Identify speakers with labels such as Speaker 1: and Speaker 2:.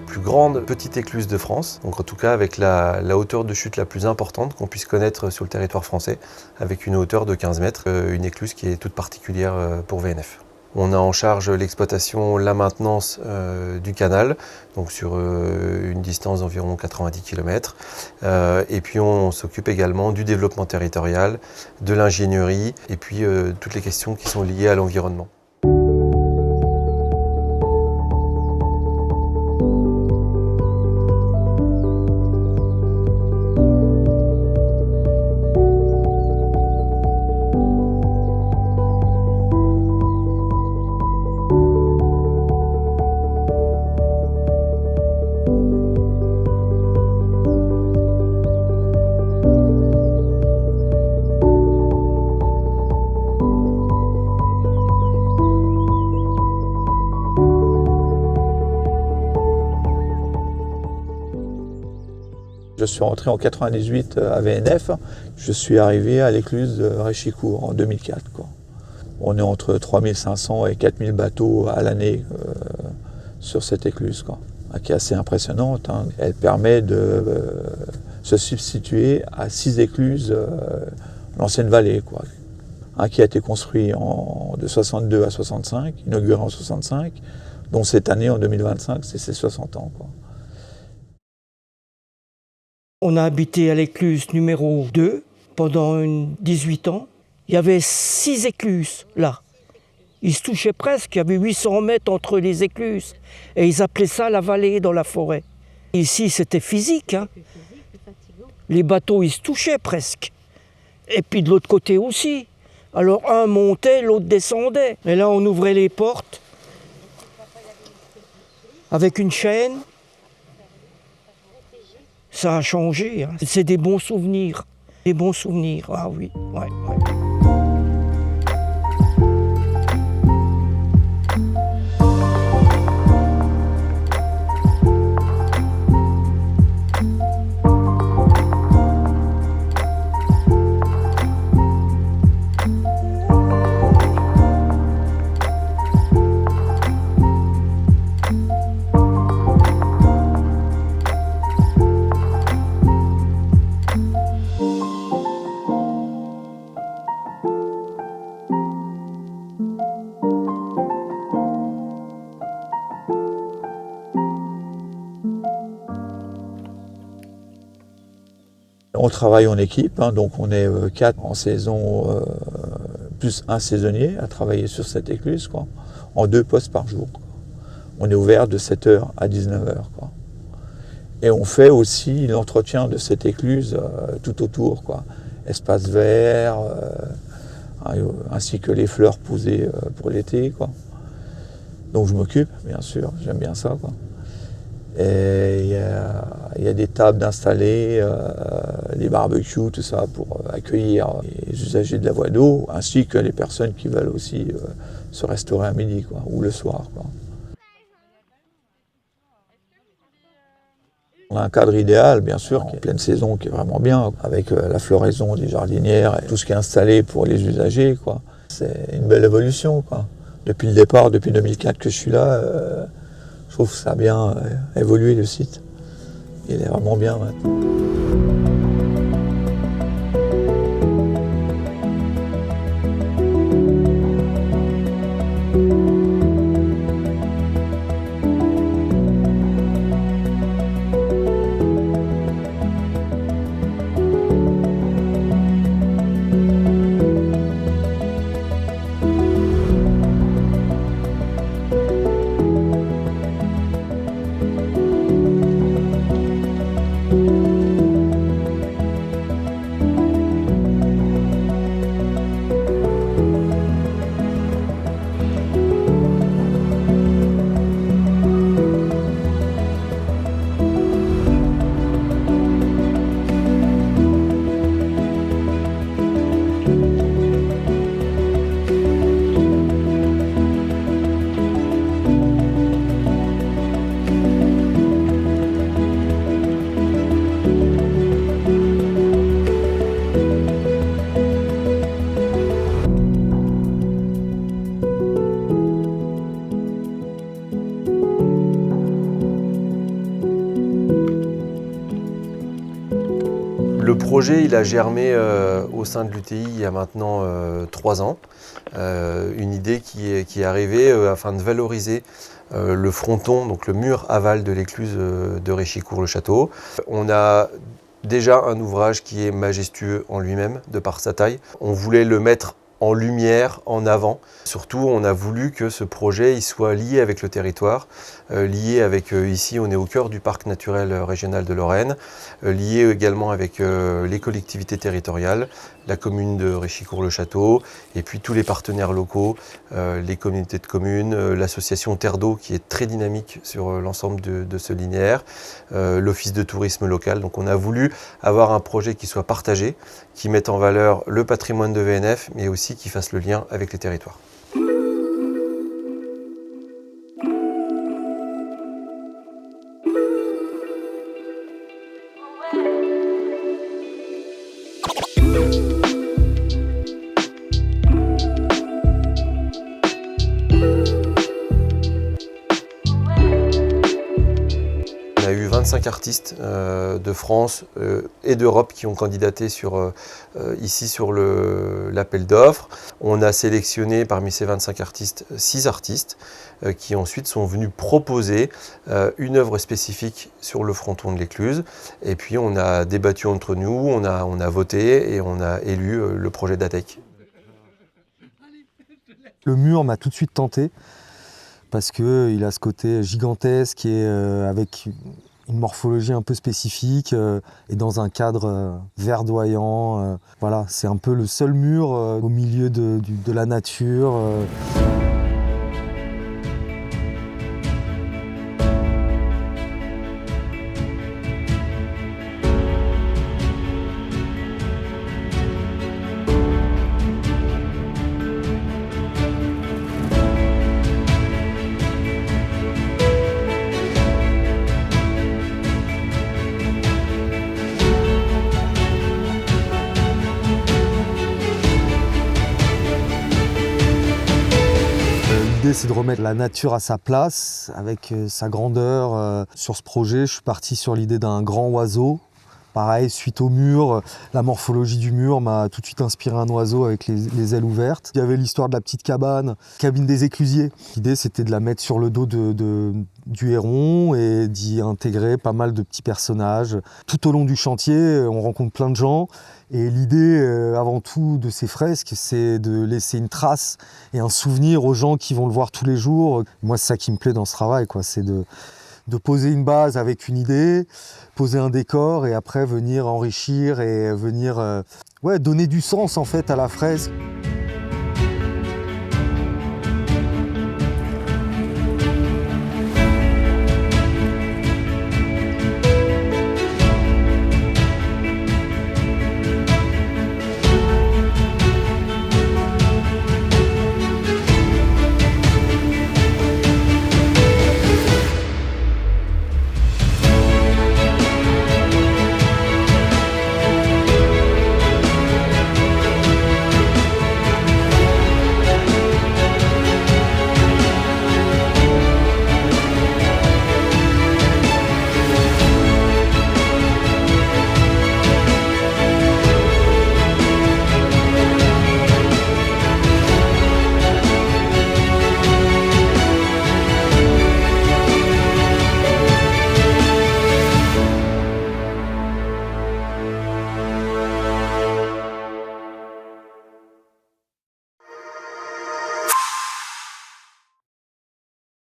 Speaker 1: plus grande petite écluse de France, donc en tout cas avec la hauteur de chute la plus importante qu'on puisse connaître sur le territoire français, avec une hauteur de 15 mètres, une écluse qui est toute particulière pour VNF. On a en charge l'exploitation, la maintenance du canal, donc sur une distance d'environ 90 km. Et puis on s'occupe également du développement territorial, de l'ingénierie et puis toutes les questions qui sont liées à l'environnement.
Speaker 2: Je suis rentré en 98 à VNF, je suis arrivé à l'écluse de Réchicourt en 2004. On est entre 3500 et 4000 bateaux à l'année sur cette écluse, qui est assez impressionnante. Elle permet de se substituer à 6 écluses l'ancienne vallée, qui a été construit de 62 à 65, inauguré en 65, dont cette année, en 2025, c'est ses 60 ans.
Speaker 3: On a habité à l'écluse numéro 2 pendant 18 ans. Il y avait 6 écluses là. Ils se touchaient presque, il y avait 800 mètres entre les écluses. Et ils appelaient ça la vallée dans la forêt. Ici, c'était physique. Les bateaux, ils se touchaient presque. Et puis de l'autre côté aussi. Alors un montait, l'autre descendait. Et là, on ouvrait les portes avec une chaîne. Ça a changé, C'est des bons souvenirs. Des bons souvenirs, ah oui. Ouais.
Speaker 2: On travaille en équipe, donc on est 4 en saison, plus un saisonnier à travailler sur cette écluse, en 2 postes par jour. On est ouvert de 7h à 19h. Et on fait aussi l'entretien de cette écluse tout autour, Espace vert, ainsi que les fleurs posées pour l'été, Donc je m'occupe, bien sûr, j'aime bien ça, Et il y a des tables d'installer, des barbecues, tout ça, pour accueillir les usagers de la voie d'eau, ainsi que les personnes qui veulent aussi se restaurer à midi, ou le soir. On a un cadre idéal, bien sûr, en pleine saison, qui est vraiment bien, avec la floraison des jardinières et tout ce qui est installé pour les usagers, C'est une belle évolution, Depuis le départ, depuis 2004 que je suis là, je trouve que ça a bien évolué, le site. Il est vraiment bien maintenant.
Speaker 1: projet il a germé au sein de l'UTI il y a maintenant 3 ans. Une idée qui est arrivée afin de valoriser le fronton, donc le mur aval de l'écluse de Réchicourt-le-Château. On a déjà un ouvrage qui est majestueux en lui-même, de par sa taille. On voulait le mettre en lumière, en avant. Surtout, on a voulu que ce projet il soit lié avec le territoire, lié avec, ici on est au cœur du parc naturel régional de Lorraine, lié également avec les collectivités territoriales, la commune de Réchicourt-le-Château, et puis tous les partenaires locaux, les communautés de communes, l'association Terre d'eau qui est très dynamique sur l'ensemble de ce linéaire, l'office de tourisme local. Donc on a voulu avoir un projet qui soit partagé, qui mette en valeur le patrimoine de VNF, mais aussi qui fasse le lien avec les territoires. On a eu 25 artistes de France et d'Europe qui ont candidaté ici sur l'appel d'offres. On a sélectionné parmi ces 25 artistes 6 artistes qui ensuite sont venus proposer une œuvre spécifique sur le fronton de l'écluse. Et puis on a débattu entre nous, on a voté et on a élu le projet d'ATEC.
Speaker 4: Le mur m'a tout de suite tenté parce qu'il a ce côté gigantesque et avec une morphologie un peu spécifique et dans un cadre verdoyant. Voilà, c'est un peu le seul mur au milieu de la nature. L'idée, c'est de remettre la nature à sa place, avec sa grandeur. Sur ce projet, je suis parti sur l'idée d'un grand oiseau. Pareil, suite au mur, la morphologie du mur m'a tout de suite inspiré un oiseau avec les ailes ouvertes. Il y avait l'histoire de la petite cabane des éclusiers. L'idée, c'était de la mettre sur le dos du héron et d'y intégrer pas mal de petits personnages. Tout au long du chantier, on rencontre plein de gens. Et l'idée, avant tout, de ces fresques, c'est de laisser une trace et un souvenir aux gens qui vont le voir tous les jours. Moi, c'est ça qui me plaît dans ce travail, quoi. C'est de poser une base avec une idée, poser un décor et après venir enrichir et venir donner du sens en fait à la fresque.